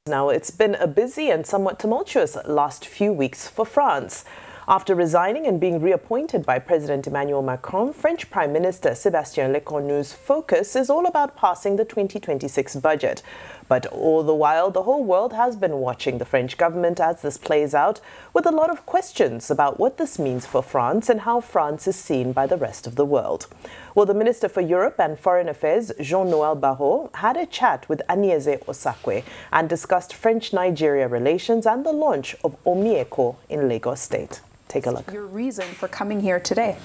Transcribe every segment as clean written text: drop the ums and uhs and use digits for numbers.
Now, it's been a busy and somewhat tumultuous last few weeks for France. After resigning and being reappointed by President Emmanuel Macron, French Prime Minister Sébastien Lecornu's focus is all about passing the 2026 budget. But all the while, the whole world has been watching the French government as this plays out, with a lot of questions about what this means for France and how France is seen by the rest of the world. Well, the Minister for Europe and Foreign Affairs, Jean-Noel Barrot, had a chat with Agnese Osakwe and discussed French-Nigeria relations and the launch of Omi Eko in Lagos State. Take a look. Your reason for coming here today?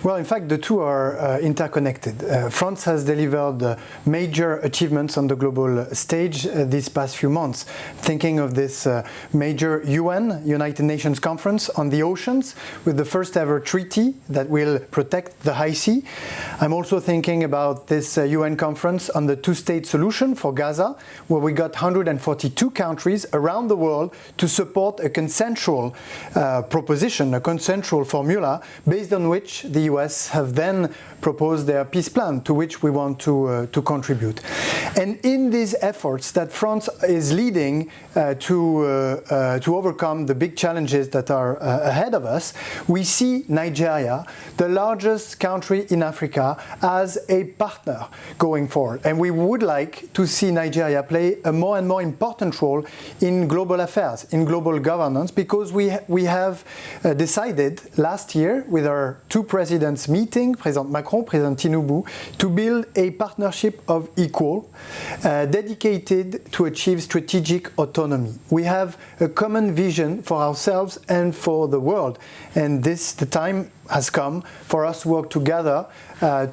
Well, in fact, the two are interconnected. France has delivered major achievements on the global stage these past few months. Thinking of this major United Nations conference on the oceans with the first ever treaty that will protect the high sea. I'm also thinking about this UN conference on the two-state solution for Gaza, where we got 142 countries around the world to support a consensual proposition, a consensual formula based on which the US have then proposed their peace plan, to which we want to contribute. And in these efforts that France is leading to overcome the big challenges that are ahead of us, we see Nigeria, the largest country in Africa, as a partner going forward. And we would like to see Nigeria play a more and more important role in global affairs, in global governance, because we have decided last year with our two presidents meeting, President Macron, President Tinubu, to build a partnership of equal, dedicated to achieve strategic autonomy. We have a common vision for ourselves and for the world, and the time has come for us to work together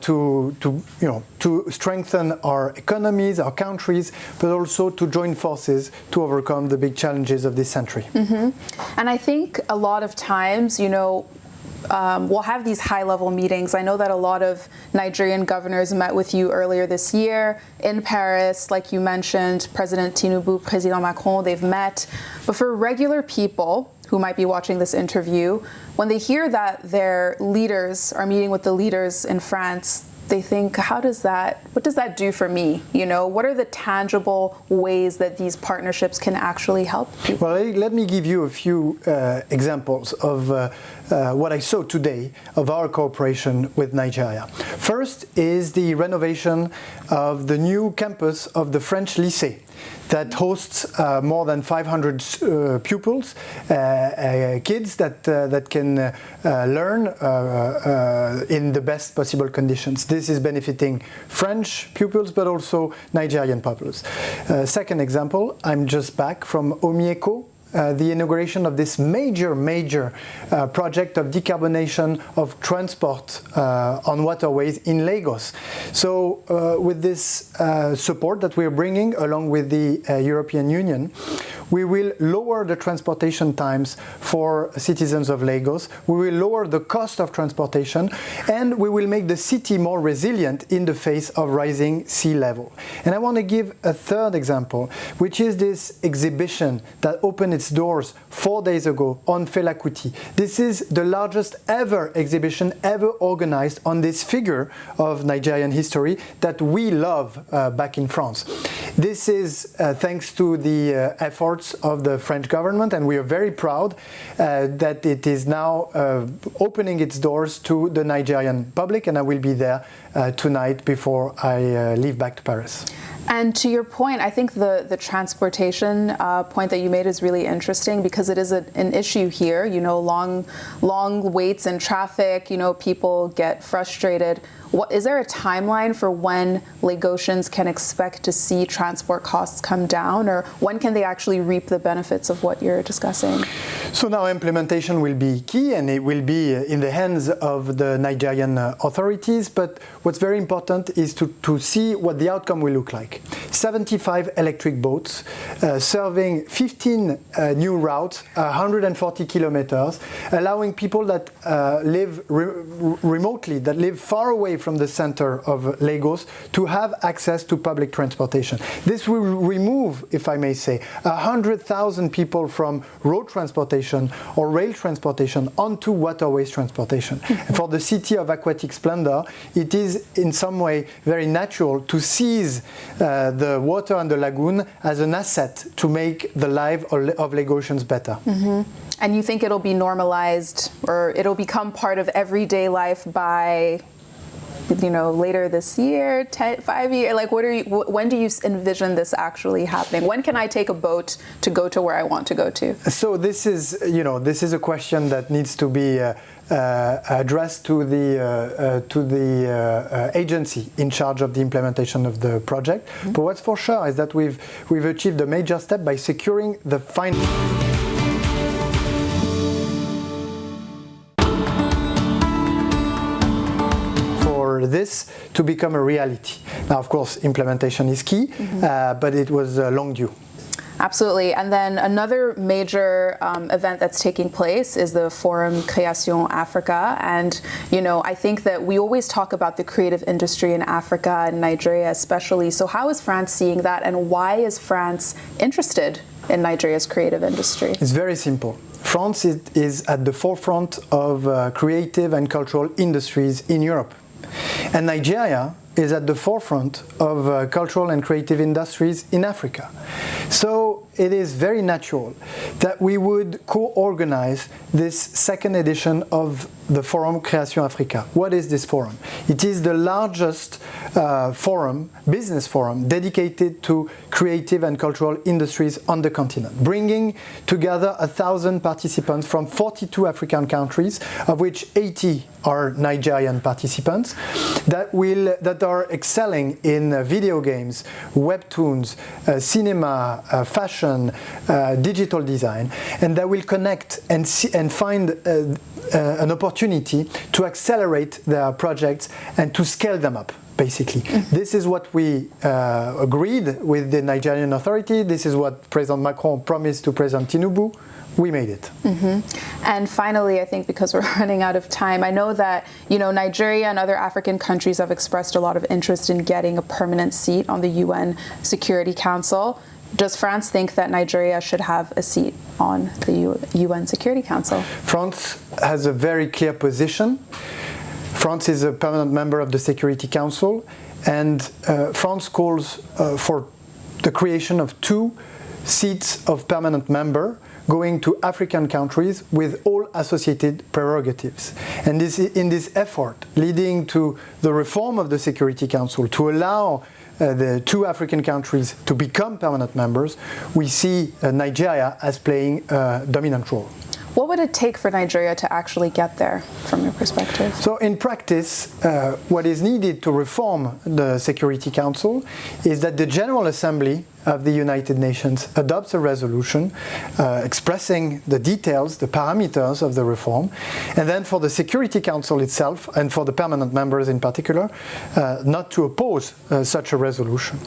to strengthen our economies, our countries, but also to join forces to overcome the big challenges of this century. Mm-hmm. And I think a lot of times, we'll have these high-level meetings. I know that a lot of Nigerian governors met with you earlier this year in Paris. Like you mentioned, President Tinubu, President Macron, they've met. But for regular people who might be watching this interview, when they hear that their leaders are meeting with the leaders in France, they think, what does that do for me? What are the tangible ways that these partnerships can actually help people? Well, let me give you a few examples of what I saw today of our cooperation with Nigeria. First is the renovation of the new campus of the French Lycée that hosts more than 500 pupils, kids that can learn in the best possible conditions. This is benefiting French pupils, but also Nigerian pupils. Second example, I'm just back from Omi Eko, the inauguration of this major project of decarbonation of transport on waterways in Lagos. So with this support that we are bringing along with the European Union, we will lower the transportation times for citizens of Lagos, we will lower the cost of transportation, and we will make the city more resilient in the face of rising sea level. And I want to give a third example, which is this exhibition that opened its doors 4 days ago on Fela Kuti. This is the largest ever exhibition ever organized on this figure of Nigerian history that we love back in France. This is thanks to the efforts of the French government, and we are very proud that it is now opening its doors to the Nigerian public, and I will be there tonight before I leave back to Paris. And to your point, I think the transportation point that you made is really interesting because it is an issue here. Long waits in traffic, people get frustrated. Is there a timeline for when Lagosians can expect to see transport costs come down, or when can they actually reap the benefits of what you're discussing? So now implementation will be key, and it will be in the hands of the Nigerian authorities. But what's very important is to see what the outcome will look like. 75 electric boats serving 15 new routes, 140 kilometers, allowing people that live remotely, that live far away from the center of Lagos, to have access to public transportation. This will remove, if I may say, 100,000 people from road transportation transportation or rail transportation onto waterways transportation. For the city of aquatic splendor, it is in some way very natural to seize the water and the lagoon as an asset to make the life of Lagosians better. And you think it'll be normalized, or it'll become part of everyday life by, later this year, 5 years? Like, when do you envision this actually happening? When can I take a boat to go to where I want to go to? So this is a question that needs to be addressed to the agency in charge of the implementation of the project. But what's for sure is that we've achieved a major step by securing the financing. This to become a reality. Now, of course, implementation is key, but it was long due. Absolutely. And then another major event that's taking place is the Forum Création Africa. And, I think that we always talk about the creative industry in Africa and Nigeria especially. So how is France seeing that, and why is France interested in Nigeria's creative industry? It's very simple. France is at the forefront of creative and cultural industries in Europe. And Nigeria is at the forefront of cultural and creative industries in Africa. So it is very natural that we would co-organize this second edition of the Forum Création Africa. What is this forum? It is the largest business forum dedicated to creative and cultural industries on the continent, bringing together 1,000 participants from 42 African countries, of which 80 are Nigerian participants, that are excelling in video games, webtoons, cinema, fashion, digital design, and that will connect and find an opportunity to accelerate their projects and to scale them up. Basically, this is what we agreed with the Nigerian authority. This is what President Macron promised to President Tinubu. We made it. And finally, I think because we're running out of time, I know that Nigeria and other African countries have expressed a lot of interest in getting a permanent seat on the UN Security Council. Does France think that Nigeria should have a seat on the UN Security Council? France has a very clear position. France is a permanent member of the Security Council, and France calls for the creation of 2 seats of permanent member going to African countries with all associated prerogatives. And in this effort leading to the reform of the Security Council to allow the 2 African countries to become permanent members, we see Nigeria as playing a dominant role. What would it take for Nigeria to actually get there, from your perspective? So in practice, what is needed to reform the Security Council is that the General Assembly of the United Nations adopts a resolution expressing the details, the parameters of the reform, and then for the Security Council itself, and for the permanent members in particular, not to oppose such a resolution.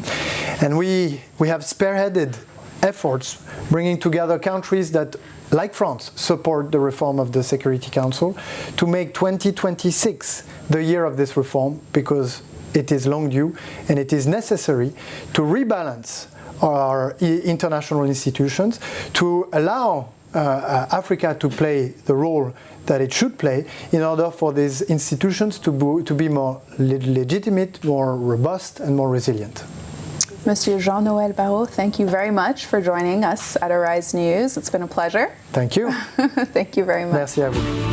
And we have spearheaded efforts bringing together countries that, like France, support the reform of the Security Council, to make 2026 the year of this reform, because it is long due and it is necessary to rebalance our international institutions to allow Africa to play the role that it should play in order for these institutions to be more legitimate, more robust and more resilient. Monsieur Jean-Noel Barrot, thank you very much for joining us at Arise News. It's been a pleasure. Thank you. Thank you very much. Merci à vous.